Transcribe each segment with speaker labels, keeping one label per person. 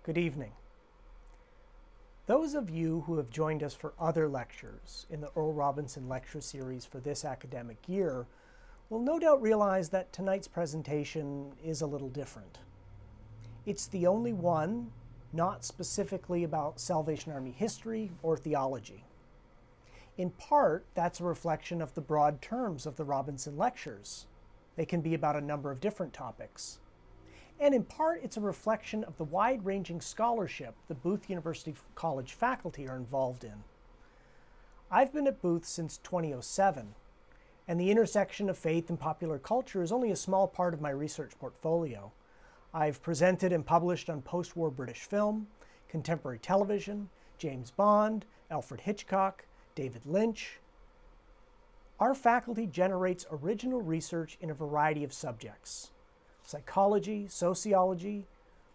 Speaker 1: Good evening. Those of you who have joined us for other lectures in the Earl Robinson lecture series for this academic year will no doubt realize that tonight's presentation is a little different. It's the only one not specifically about Salvation Army history or theology. In part, that's a reflection of the broad terms of the Robinson lectures. They can be about a number of different topics. And in part, it's a reflection of the wide-ranging scholarship the Booth University College faculty are involved in. I've been at Booth since 2007, and the intersection of faith and popular culture is only a small part of my research portfolio. I've presented and published on post-war British film, contemporary television, James Bond, Alfred Hitchcock, David Lynch. Our faculty generates original research in a variety of subjects: psychology, sociology,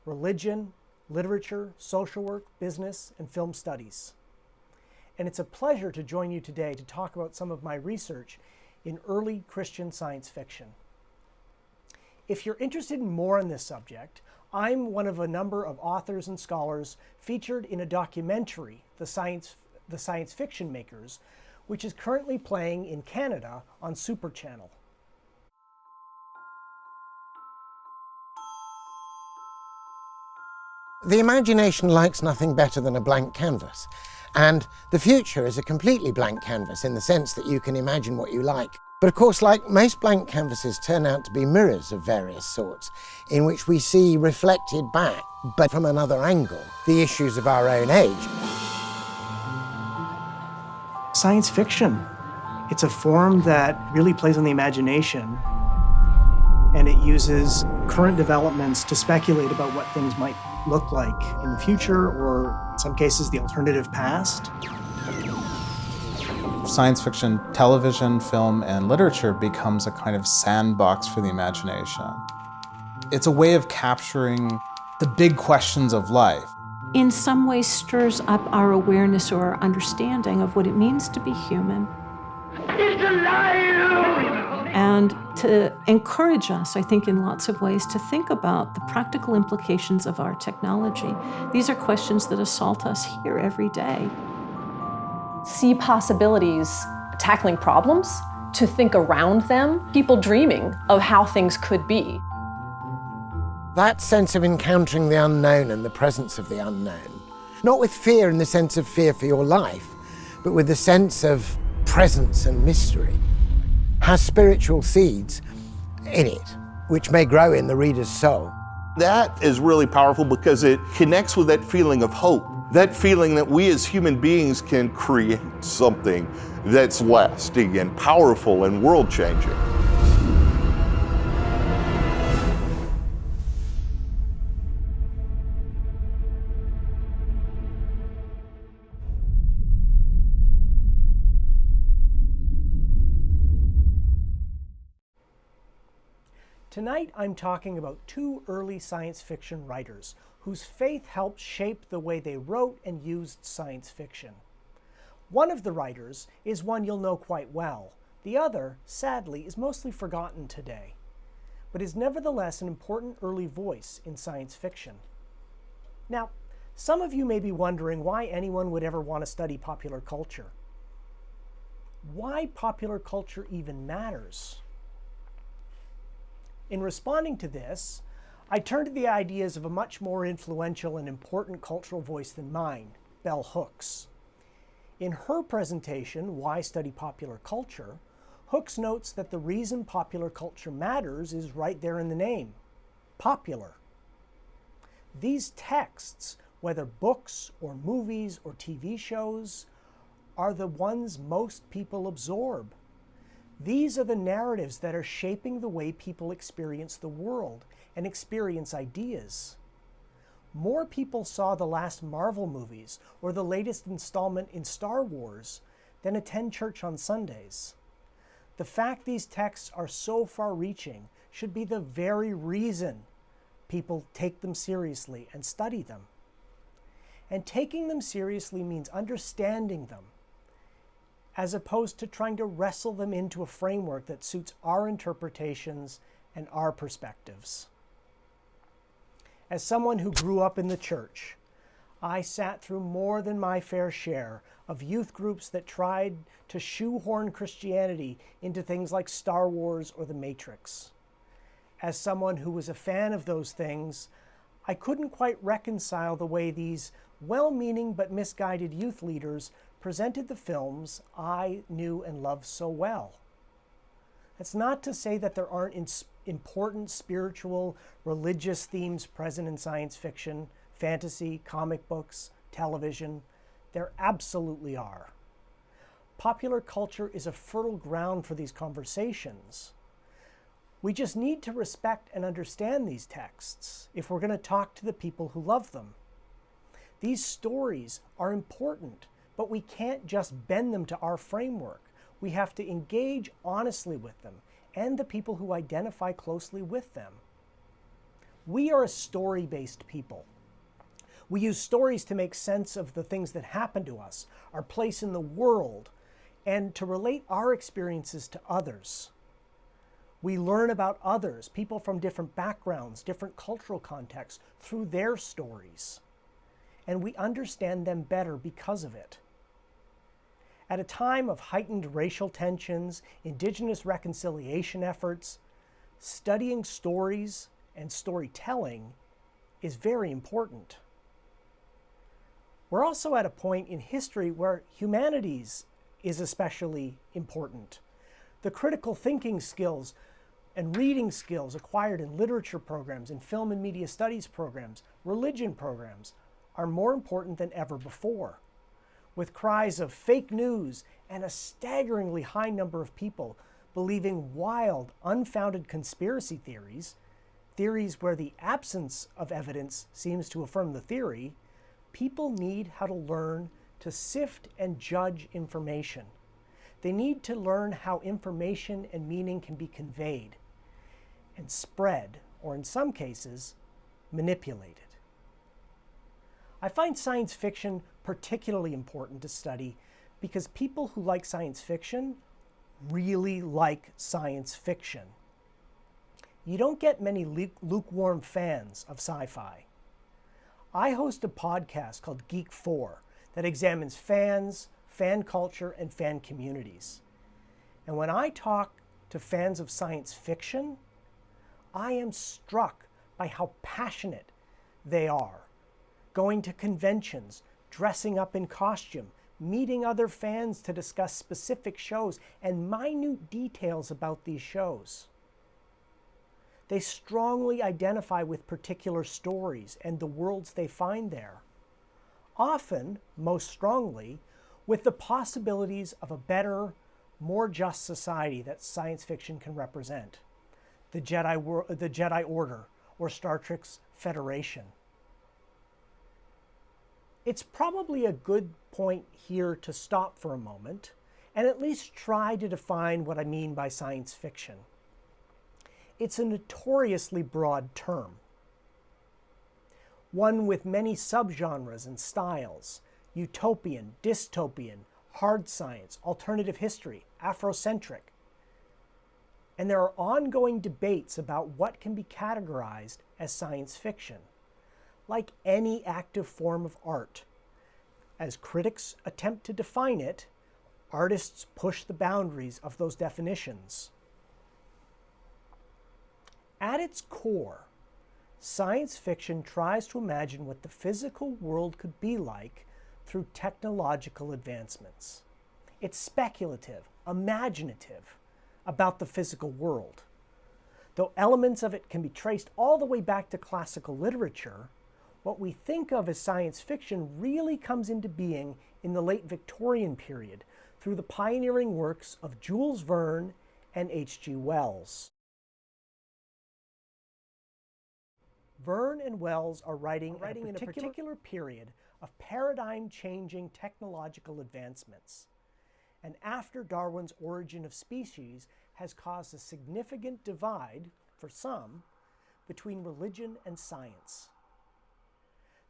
Speaker 1: religion, literature, social work, business, and film studies. And it's a pleasure to join you today to talk about some of my research in early Christian science fiction. If you're interested in more on this subject, I'm one of a number of authors and scholars featured in a documentary, The Science Fiction Makers, which is currently playing in Canada on Super Channel.
Speaker 2: The imagination likes nothing better than a blank canvas, and the future is a completely blank canvas in the sense that you can imagine what you like. But of course, like most blank canvases, turn out to be mirrors of various sorts, in which we see reflected back, but from another angle, the issues of our own age.
Speaker 1: Science fiction. It's a form that really plays on the imagination, and it uses current developments to speculate about what things might look like in the future, or in some cases, the alternative past.
Speaker 3: Science fiction, television, film, and literature becomes a kind of sandbox for the imagination. It's a way of capturing the big questions of life.
Speaker 4: In some ways stirs up our awareness or our understanding of what it means to be human.
Speaker 5: It's alive!
Speaker 4: And to encourage us, I think, in lots of ways, to think about the practical implications of our technology. These are questions that assault us here every day.
Speaker 6: See possibilities, tackling problems, to think around them, people dreaming of how things could be.
Speaker 2: That sense of encountering the unknown and the presence of the unknown, not with fear in the sense of fear for your life, but with the sense of presence and mystery, has spiritual seeds in it, which may grow in the reader's soul.
Speaker 7: That is really powerful because it connects with that feeling of hope, that feeling that we as human beings can create something that's lasting and powerful and world-changing.
Speaker 1: Tonight, I'm talking about two early science fiction writers whose faith helped shape the way they wrote and used science fiction. One of the writers is one you'll know quite well. The other, sadly, is mostly forgotten today, but is nevertheless an important early voice in science fiction. Now, some of you may be wondering why anyone would ever want to study popular culture. Why popular culture even matters? In responding to this, I turned to the ideas of a much more influential and important cultural voice than mine, Bell Hooks. In her presentation, Why Study Popular Culture, Hooks notes that the reason popular culture matters is right there in the name, popular. These texts, whether books or movies or TV shows, are the ones most people absorb. These are the narratives that are shaping the way people experience the world and experience ideas. More people saw the last Marvel movies or the latest installment in Star Wars than attend church on Sundays. The fact these texts are so far-reaching should be the very reason people take them seriously and study them. And taking them seriously means understanding them, as opposed to trying to wrestle them into a framework that suits our interpretations and our perspectives. As someone who grew up in the church, I sat through more than my fair share of youth groups that tried to shoehorn Christianity into things like Star Wars or The Matrix. As someone who was a fan of those things, I couldn't quite reconcile the way these well-meaning but misguided youth leaders presented the films I knew and loved so well. That's not to say that there aren't important spiritual, religious themes present in science fiction, fantasy, comic books, television. There absolutely are. Popular culture is a fertile ground for these conversations. We just need to respect and understand these texts if we're going to talk to the people who love them. These stories are important, but we can't just bend them to our framework. We have to engage honestly with them and the people who identify closely with them. We are a story-based people. We use stories to make sense of the things that happen to us, our place in the world, and to relate our experiences to others. We learn about others, people from different backgrounds, different cultural contexts, through their stories. And we understand them better because of it. At a time of heightened racial tensions, indigenous reconciliation efforts, studying stories and storytelling is very important. We're also at a point in history where humanities is especially important. The critical thinking skills and reading skills acquired in literature programs, in film and media studies programs, religion programs, are more important than ever before. With cries of fake news and a staggeringly high number of people believing wild, unfounded conspiracy theories, theories where the absence of evidence seems to affirm the theory, people need how to learn to sift and judge information. They need to learn how information and meaning can be conveyed and spread, or in some cases, manipulated. I find science fiction particularly important to study because people who like science fiction really like science fiction. You don't get many lukewarm fans of sci-fi. I host a podcast called Geek 4 that examines fans, fan culture, and fan communities. And when I talk to fans of science fiction, I am struck by how passionate they are. Going to conventions, dressing up in costume, meeting other fans to discuss specific shows and minute details about these shows. They strongly identify with particular stories and the worlds they find there. Often, most strongly, with the possibilities of a better, more just society that science fiction can represent. The Jedi Order, or Star Trek's Federation. It's probably a good point here to stop for a moment and at least try to define what I mean by science fiction. It's a notoriously broad term, one with many subgenres and styles: utopian, dystopian, hard science, alternative history, Afrocentric. And there are ongoing debates about what can be categorized as science fiction. Like any active form of art, as critics attempt to define it, artists push the boundaries of those definitions. At its core, science fiction tries to imagine what the physical world could be like through technological advancements. It's speculative, imaginative about the physical world. Though elements of it can be traced all the way back to classical literature, what we think of as science fiction really comes into being in the late Victorian period through the pioneering works of Jules Verne and H.G. Wells. Verne and Wells are writing in a particular period of paradigm-changing technological advancements. And after Darwin's Origin of Species has caused a significant divide, for some, between religion and science.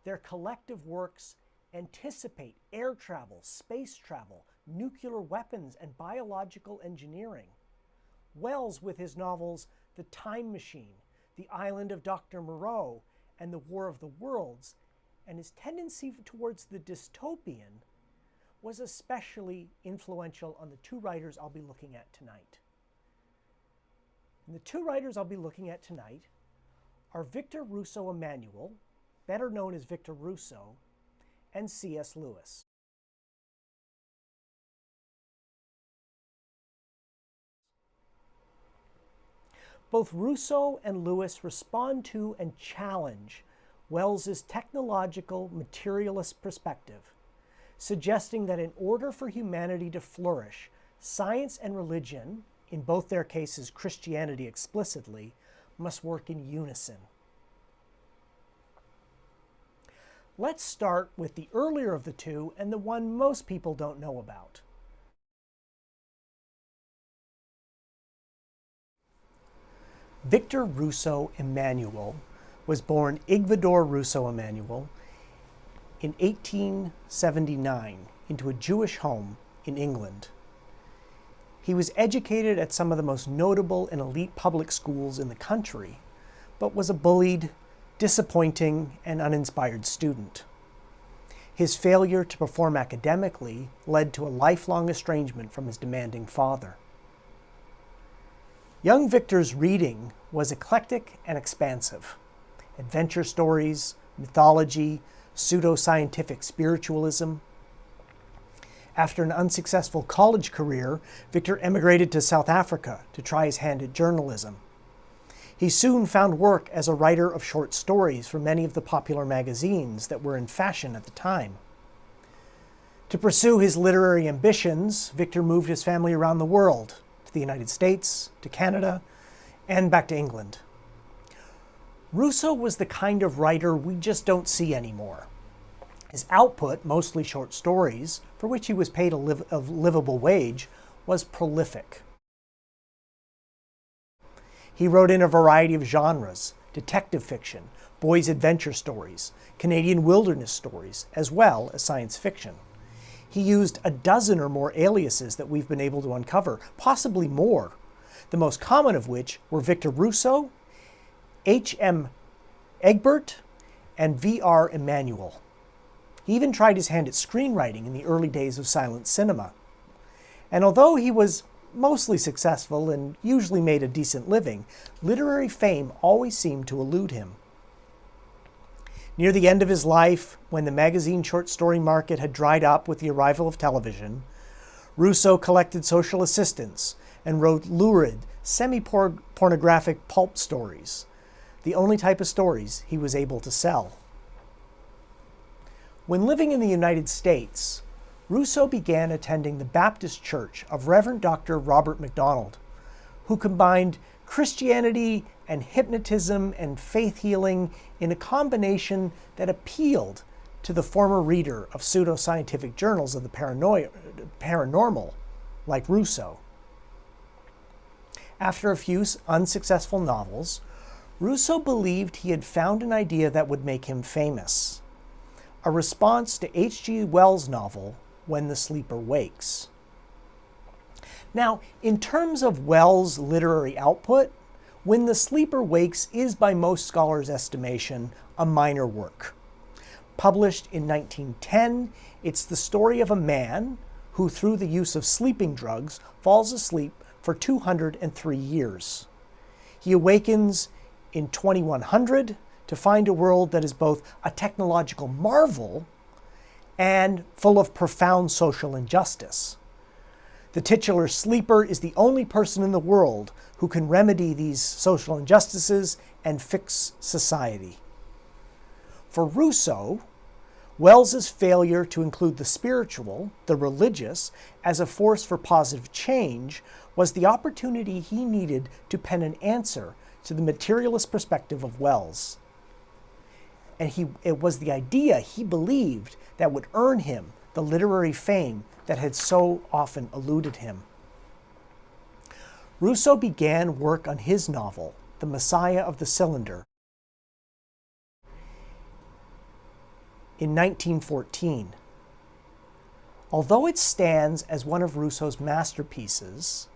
Speaker 1: Their collective works anticipate air travel, space travel, nuclear weapons, and biological engineering. Wells, with his novels The Time Machine, The Island of Dr. Moreau, and the War of the Worlds, and his tendency towards the dystopian was especially influential on the two writers I'll be looking at tonight. And the two writers I'll be looking at tonight are Victor Rousseau Emanuel, better known as Victor Russo, and C.S. Lewis. Both Russo and Lewis respond to and challenge Wells's technological materialist perspective, suggesting that in order for humanity to flourish, science and religion, in both their cases Christianity explicitly, must work in unison. Let's start with the earlier of the two and the one most people don't know about. Victor Rousseau Emanuel was born Igvidor Rousseau Emanuel in 1879 into a Jewish home in England. He was educated at some of the most notable and elite public schools in the country, but was a bullied, disappointing, and uninspired student. His failure to perform academically led to a lifelong estrangement from his demanding father. Young Victor's reading was eclectic and expansive. Adventure stories, mythology, pseudo-scientific spiritualism. After an unsuccessful college career, Victor emigrated to South Africa to try his hand at journalism. He soon found work as a writer of short stories for many of the popular magazines that were in fashion at the time. To pursue his literary ambitions, Victor moved his family around the world, to the United States, to Canada, and back to England. Russo was the kind of writer we just don't see anymore. His output, mostly short stories, for which he was paid a livable wage, was prolific. He wrote in a variety of genres: detective fiction, boys' adventure stories, Canadian wilderness stories, as well as science fiction. He used a dozen or more aliases that we've been able to uncover, possibly more, the most common of which were Victor Russo, H.M. Egbert, and V.R. Emanuel. He even tried his hand at screenwriting in the early days of silent cinema. And although he was mostly successful and usually made a decent living, literary fame always seemed to elude him. Near the end of his life, when the magazine short story market had dried up with the arrival of television, Russo collected social assistants and wrote lurid, semi-pornographic pulp stories, the only type of stories he was able to sell. When living in the United States, Russo began attending the Baptist Church of Reverend Dr. Robert MacDonald, who combined Christianity and hypnotism and faith healing in a combination that appealed to the former reader of pseudo-scientific journals of the paranormal, like Russo. After a few unsuccessful novels, Russo believed he had found an idea that would make him famous, a response to H.G. Wells' novel, When the Sleeper Wakes. Now, in terms of Wells' literary output, When the Sleeper Wakes is, by most scholars' estimation, a minor work. Published in 1910, it's the story of a man who, through the use of sleeping drugs, falls asleep for 203 years. He awakens in 2100 to find a world that is both a technological marvel and full of profound social injustice. The titular sleeper is the only person in the world who can remedy these social injustices and fix society. For Russo, Wells's failure to include the spiritual, the religious, as a force for positive change was the opportunity he needed to pen an answer to the materialist perspective of Wells. And it was the idea he believed that would earn him the literary fame that had so often eluded him. Russo began work on his novel, The Messiah of the Cylinder, in 1914. Although it stands as one of Russo's masterpieces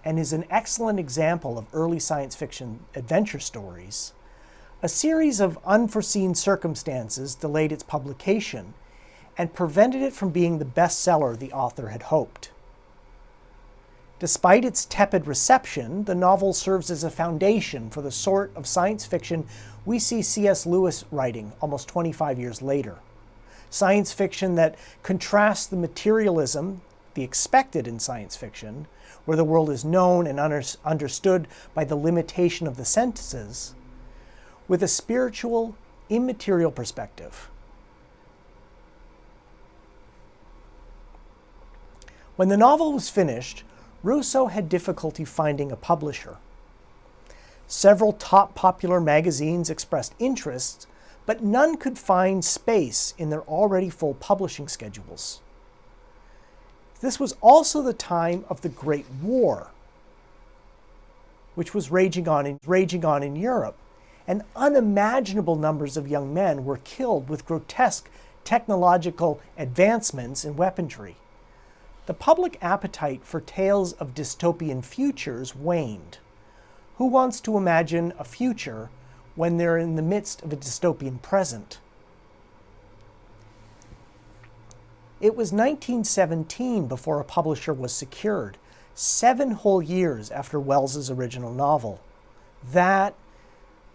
Speaker 1: and is an excellent example of early science fiction adventure stories, A series of unforeseen circumstances delayed its publication and prevented it from being the bestseller the author had hoped. Despite its tepid reception, the novel serves as a foundation for the sort of science fiction we see C.S. Lewis writing almost 25 years later. Science fiction that contrasts the materialism, the expected in science fiction, where the world is known and understood by the limitation of the senses, with a spiritual, immaterial perspective. When the novel was finished, Russo had difficulty finding a publisher. Several top popular magazines expressed interest, but none could find space in their already full publishing schedules. This was also the time of the Great War, which was raging on in Europe, and unimaginable numbers of young men were killed with grotesque technological advancements in weaponry. The public appetite for tales of dystopian futures waned. Who wants to imagine a future when they're in the midst of a dystopian present? It was 1917 before a publisher was secured, 7 whole years after Wells's original novel. That,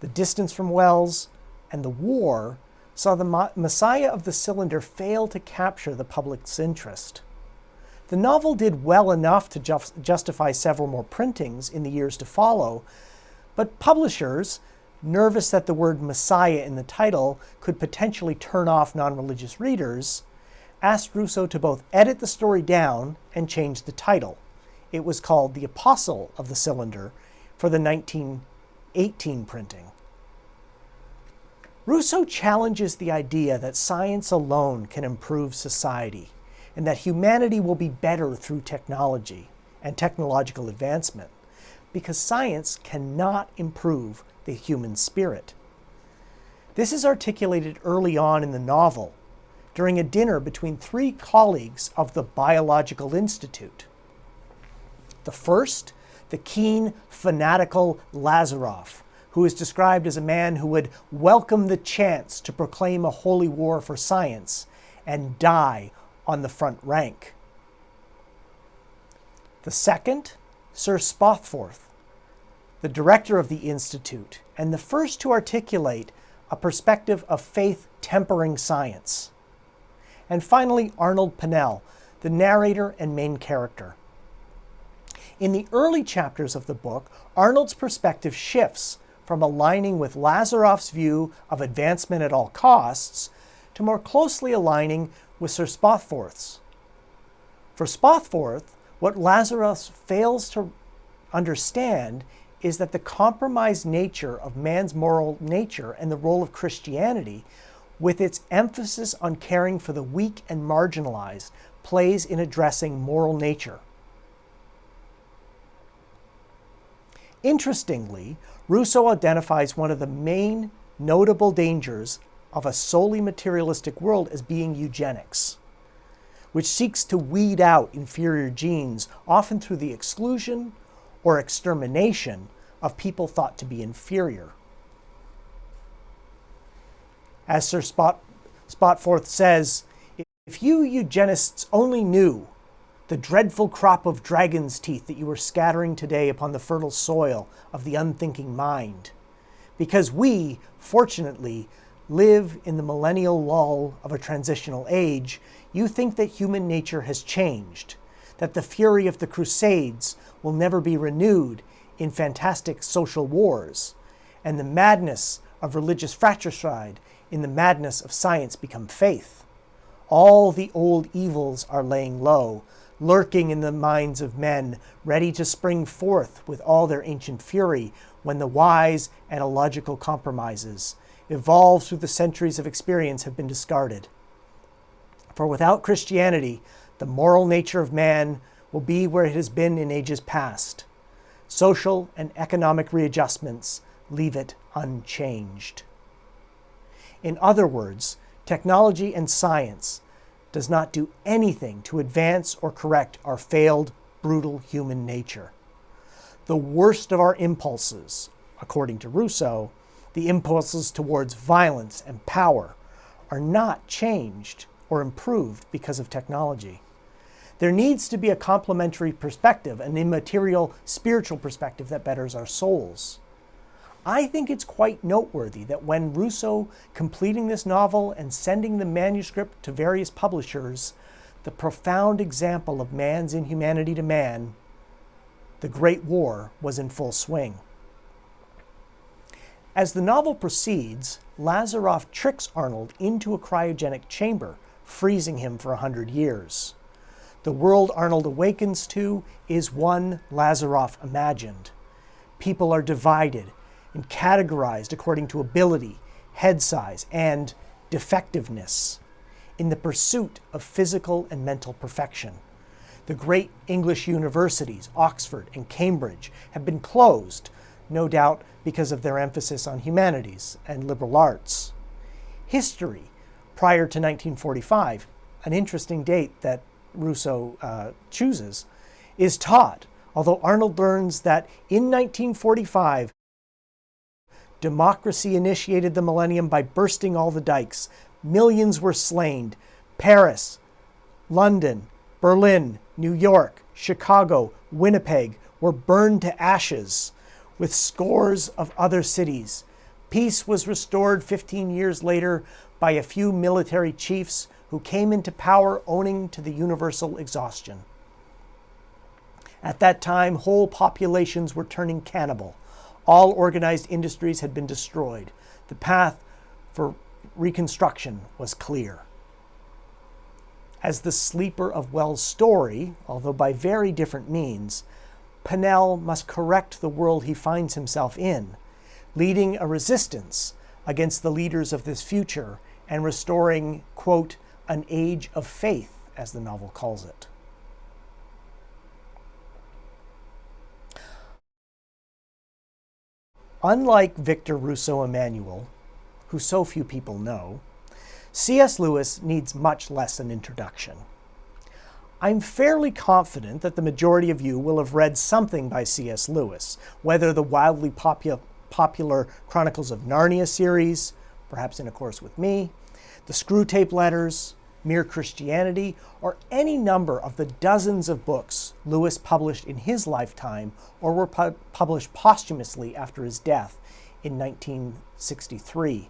Speaker 1: The Distance from Wells, and the war saw the Messiah of the Cylinder fail to capture the public's interest. The novel did well enough to justify several more printings in the years to follow, but publishers, nervous that the word Messiah in the title could potentially turn off non-religious readers, asked Russo to both edit the story down and change the title. It was called The Apostle of the Cylinder for the 1918 printing. Russo challenges the idea that science alone can improve society, and that humanity will be better through technology and technological advancement, because science cannot improve the human spirit. This is articulated early on in the novel, during a dinner between 3 colleagues of the Biological Institute. The first, the keen, fanatical Lazaroff, who is described as a man who would welcome the chance to proclaim a holy war for science and die on the front rank. The second, Sir Spothforth, the director of the Institute, and the first to articulate a perspective of faith tempering science. And finally, Arnold Pennell, the narrator and main character. In the early chapters of the book, Arnold's perspective shifts from aligning with Lazaroff's view of advancement at all costs to more closely aligning with Sir Spothforth's. For Spothforth, what Lazaroff fails to understand is that the compromised nature of man's moral nature and the role of Christianity, with its emphasis on caring for the weak and marginalized, plays in addressing moral nature. Interestingly, Russo identifies one of the main notable dangers of a solely materialistic world as being eugenics, which seeks to weed out inferior genes, often through the exclusion or extermination of people thought to be inferior. As Sir Spothforth says, if you eugenists only knew the dreadful crop of dragon's teeth that you are scattering today upon the fertile soil of the unthinking mind, because we, fortunately, live in the millennial lull of a transitional age, you think that human nature has changed, that the fury of the Crusades will never be renewed in fantastic social wars, and the madness of religious fratricide in the madness of science become faith. All the old evils are laying low, lurking in the minds of men, ready to spring forth with all their ancient fury when the wise and illogical compromises evolved through the centuries of experience have been discarded. For without Christianity, the moral nature of man will be where it has been in ages past. Social and economic readjustments leave it unchanged. In other words, technology and science does not do anything to advance or correct our failed, brutal human nature. The worst of our impulses, according to Russo, The impulses towards violence and power are not changed or improved because of technology. There needs to be a complementary perspective, an immaterial spiritual perspective that betters our souls. I think it's quite noteworthy that when Russo, completing this novel and sending the manuscript to various publishers, the profound example of man's inhumanity to man, the Great War, was in full swing. As the novel proceeds, Lazaroff tricks Arnold into a cryogenic chamber, freezing him for 100 years. The world Arnold awakens to is one Lazaroff imagined. People are divided and categorized according to ability, head size, and defectiveness in the pursuit of physical and mental perfection. The great English universities, Oxford and Cambridge, have been closed, no doubt because of their emphasis on humanities and liberal arts. History, prior to 1945, an interesting date that Russo chooses, is taught, although Arnold learns that in 1945, democracy initiated the millennium by bursting all the dikes. Millions were slain. Paris, London, Berlin, New York, Chicago, Winnipeg were burned to ashes, with scores of other cities. Peace was restored 15 years later by a few military chiefs who came into power owing to the universal exhaustion. At that time, whole populations were turning cannibal. All organized industries had been destroyed. The path for reconstruction was clear. As the sleeper of Wells' story, although by very different means, Pennell must correct the world he finds himself in, leading a resistance against the leaders of this future and restoring, quote, an age of faith, as the novel calls it. Unlike Victor Rousseau Emanuel, who so few people know, C.S. Lewis needs much less an introduction. I'm fairly confident that the majority of you will have read something by C.S. Lewis, whether the wildly popular Chronicles of Narnia series, perhaps in A Course with Me, the Screwtape Letters, Mere Christianity, or any number of the dozens of books Lewis published in his lifetime or were published posthumously after his death in 1963.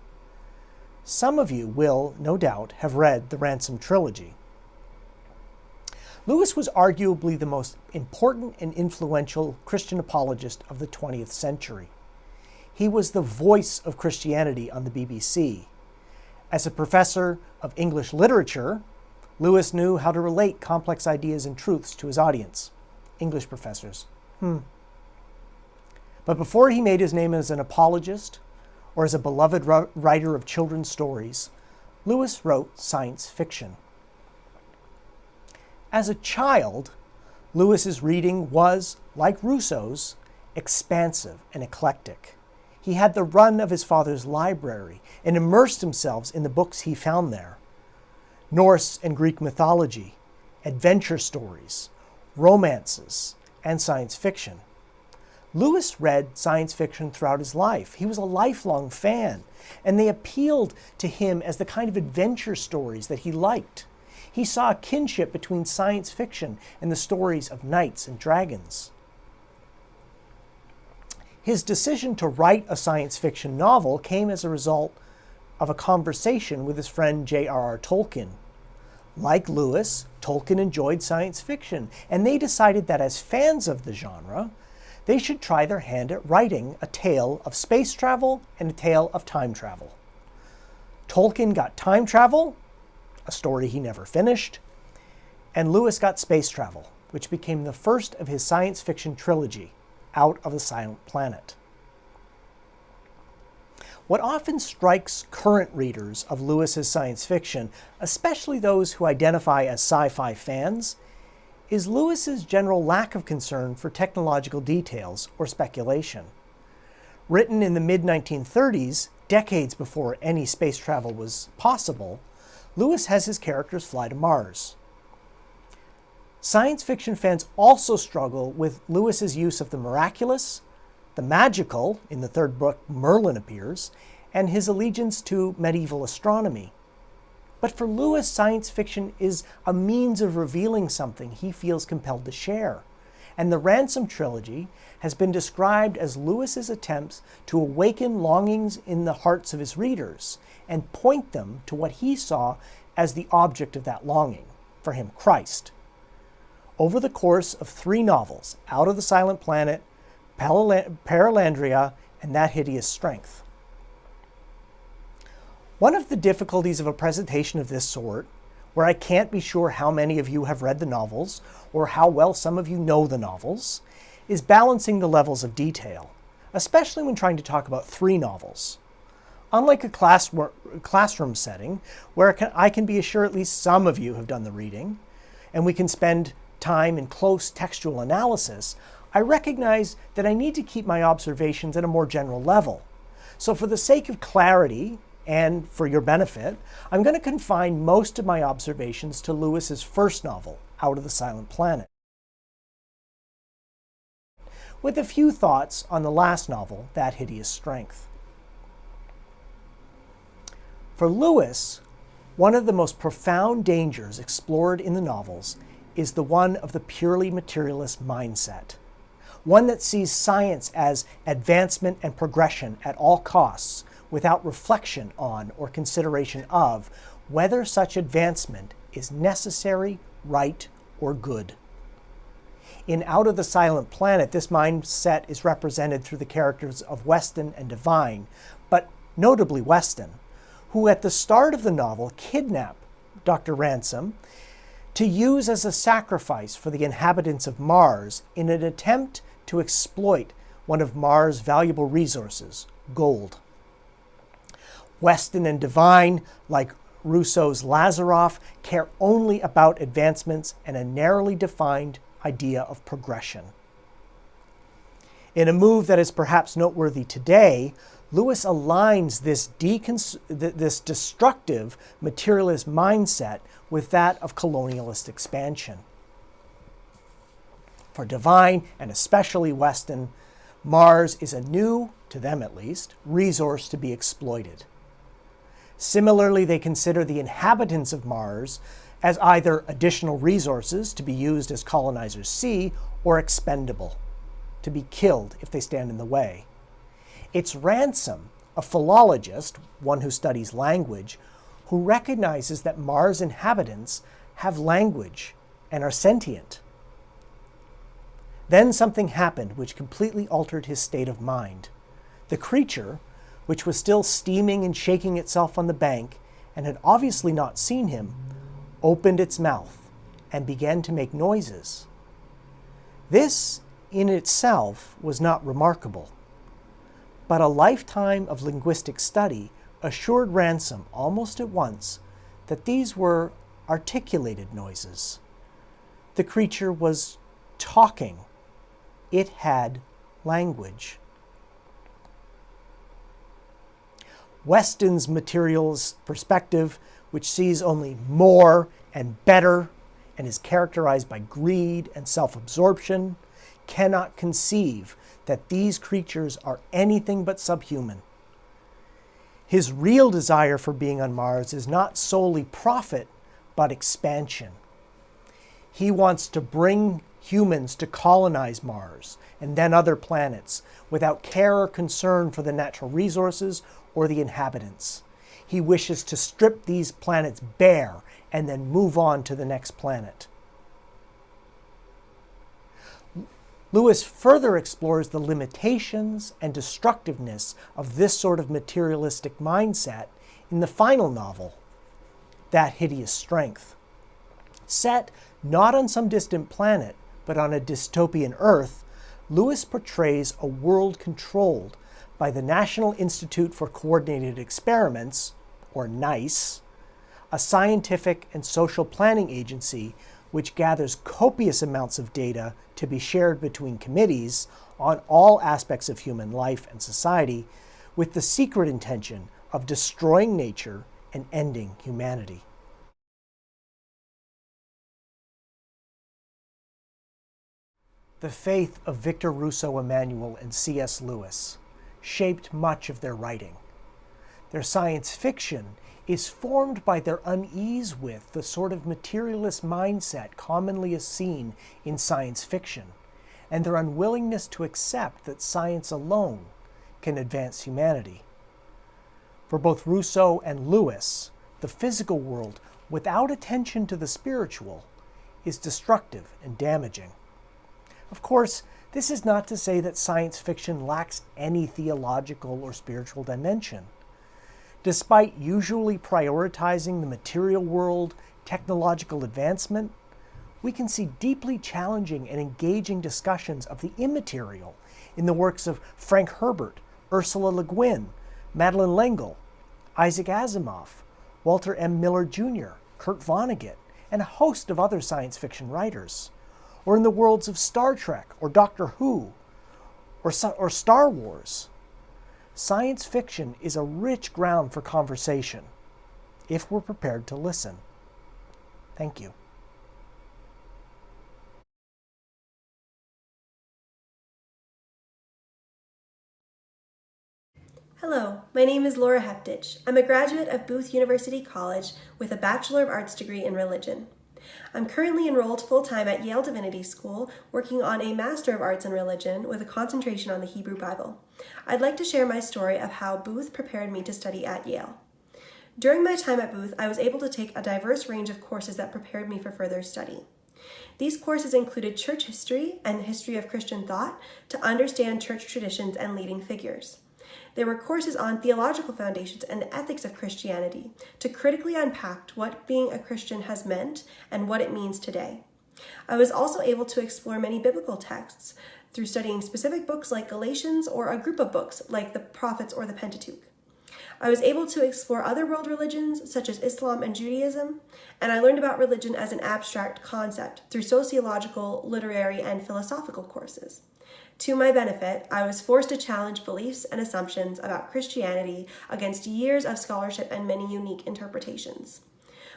Speaker 1: Some of you will, no doubt, have read the Ransom trilogy. Lewis was arguably the most important and influential Christian apologist of the 20th century. He was the voice of Christianity on the BBC. As a professor of English literature, Lewis knew how to relate complex ideas and truths to his audience. English professors. But before he made his name as an apologist or as a beloved writer of children's stories, Lewis wrote science fiction. As a child, Lewis's reading was, like Rousseau's, expansive and eclectic. He had the run of his father's library and immersed himself in the books he found there. Norse and Greek mythology, adventure stories, romances, and science fiction. Lewis read science fiction throughout his life. He was a lifelong fan, and they appealed to him as the kind of adventure stories that he liked. He saw a kinship between science fiction and the stories of knights and dragons. His decision to write a science fiction novel came as a result of a conversation with his friend J.R.R. Tolkien. Like Lewis, Tolkien enjoyed science fiction, and they decided that as fans of the genre, they should try their hand at writing a tale of space travel and a tale of time travel. Tolkien got time travel, a story he never finished, and Lewis got space travel, which became the first of his science fiction trilogy, Out of the Silent Planet. What often strikes current readers of Lewis's science fiction, especially those who identify as sci-fi fans, is Lewis's general lack of concern for technological details or speculation. Written in the mid-1930s, decades before any space travel was possible, Lewis has his characters fly to Mars. Science fiction fans also struggle with Lewis's use of the miraculous, The magical, in the third book, Merlin appears, and his allegiance to medieval astronomy. But for Lewis, science fiction is a means of revealing something he feels compelled to share. And the Ransom trilogy has been described as Lewis's attempts to awaken longings in the hearts of his readers and point them to what he saw as the object of that longing, for him, Christ. Over the course of 3 novels, Out of the Silent Planet, Perelandria, and That Hideous Strength. One of the difficulties of a presentation of this sort, where I can't be sure how many of you have read the novels or how well some of you know the novels, is balancing the levels of detail, especially when trying to talk about 3 novels. Unlike a classroom setting, where I can be assured at least some of you have done the reading, and we can spend time in close textual analysis, I recognize that I need to keep my observations at a more general level. So for the sake of clarity, and for your benefit, I'm going to confine most of my observations to Lewis's first novel, Out of the Silent Planet, with a few thoughts on the last novel, That Hideous Strength. For Lewis, one of the most profound dangers explored in the novels is the one of the purely materialist mindset, one that sees science as advancement and progression at all costs, without reflection on or consideration of whether such advancement is necessary, right, or good. In Out of the Silent Planet, this mindset is represented through the characters of Weston and Devine, but notably Weston, who at the start of the novel kidnap Dr. Ransom to use as a sacrifice for the inhabitants of Mars in an attempt to exploit one of Mars' valuable resources, gold. Weston and Devine, like Rousseau's Lazaroff, care only about advancements and a narrowly defined idea of progression. In a move that is perhaps noteworthy today, Lewis aligns this destructive materialist mindset with that of colonialist expansion. For Devine, and especially Weston, Mars is a new, to them at least, resource to be exploited. Similarly, they consider the inhabitants of Mars as either additional resources to be used as colonizers see, or expendable, to be killed if they stand in the way. It's Ransom, a philologist, one who studies language, who recognizes that Mars inhabitants have language and are sentient. Then something happened which completely altered his state of mind. The creature, which was still steaming and shaking itself on the bank and had obviously not seen him, opened its mouth and began to make noises. This in itself was not remarkable, but a lifetime of linguistic study assured Ransom almost at once that these were articulated noises. The creature was talking. It had language. Weston's materials perspective, which sees only more and better and is characterized by greed and self-absorption, cannot conceive that these creatures are anything but subhuman. His real desire for being on Mars is not solely profit, but expansion. He wants to bring humans to colonize Mars and then other planets without care or concern for the natural resources or the inhabitants. He wishes to strip these planets bare and then move on to the next planet. Lewis further explores the limitations and destructiveness of this sort of materialistic mindset in the final novel, That Hideous Strength. Set not on some distant planet, but on a dystopian Earth, Lewis portrays a world controlled by the National Institute for Coordinated Experiments, or NICE, a scientific and social planning agency which gathers copious amounts of data to be shared between committees on all aspects of human life and society, with the secret intention of destroying nature and ending humanity. The faith of Victor Rousseau Emanuel and C.S. Lewis shaped much of their writing. Their science fiction is formed by their unease with the sort of materialist mindset commonly is seen in science fiction, and their unwillingness to accept that science alone can advance humanity. For both Rousseau and Lewis, the physical world, without attention to the spiritual, is destructive and damaging. Of course, this is not to say that science fiction lacks any theological or spiritual dimension. Despite usually prioritizing the material world, technological advancement, we can see deeply challenging and engaging discussions of the immaterial in the works of Frank Herbert, Ursula Le Guin, Madeline L'Engle, Isaac Asimov, Walter M. Miller Jr., Kurt Vonnegut, and a host of other science fiction writers, or in the worlds of Star Trek or Doctor Who or Star Wars. Science fiction is a rich ground for conversation, if we're prepared to listen. Thank you.
Speaker 8: Hello, my name is Laura Heptic. I'm a graduate of Booth University College with a Bachelor of Arts degree in religion. I'm currently enrolled full-time at Yale Divinity School, working on a Master of Arts in Religion with a concentration on the Hebrew Bible. I'd like to share my story of how Booth prepared me to study at Yale. During my time at Booth, I was able to take a diverse range of courses that prepared me for further study. These courses included church history and the history of Christian thought to understand church traditions and leading figures. There were courses on theological foundations and the ethics of Christianity to critically unpack what being a Christian has meant and what it means today. I was also able to explore many biblical texts through studying specific books like Galatians or a group of books like the Prophets or the Pentateuch. I was able to explore other world religions such as Islam and Judaism, and I learned about religion as an abstract concept through sociological, literary, and philosophical courses. To my benefit, I was forced to challenge beliefs and assumptions about Christianity against years of scholarship and many unique interpretations.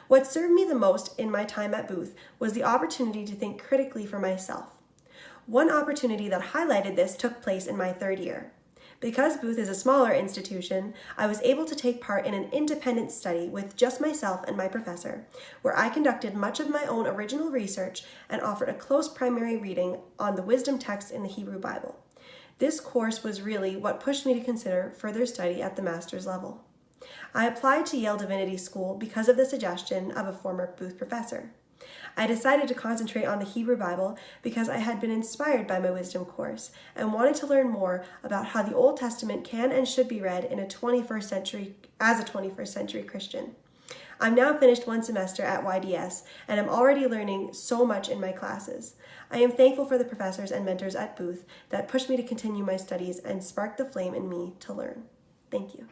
Speaker 8: What served me the most in my time at Booth was the opportunity to think critically for myself. One opportunity that highlighted this took place in my third year. Because Booth is a smaller institution, I was able to take part in an independent study with just myself and my professor, where I conducted much of my own original research and offered a close primary reading on the wisdom texts in the Hebrew Bible. This course was really what pushed me to consider further study at the master's level. I applied to Yale Divinity School because of the suggestion of a former Booth professor. I decided to concentrate on the Hebrew Bible because I had been inspired by my wisdom course and wanted to learn more about how the Old Testament can and should be read in a 21st century Christian. I'm now finished one semester at YDS and I'm already learning so much in my classes. I am thankful for the professors and mentors at Booth that pushed me to continue my studies and sparked the flame in me to learn. Thank you.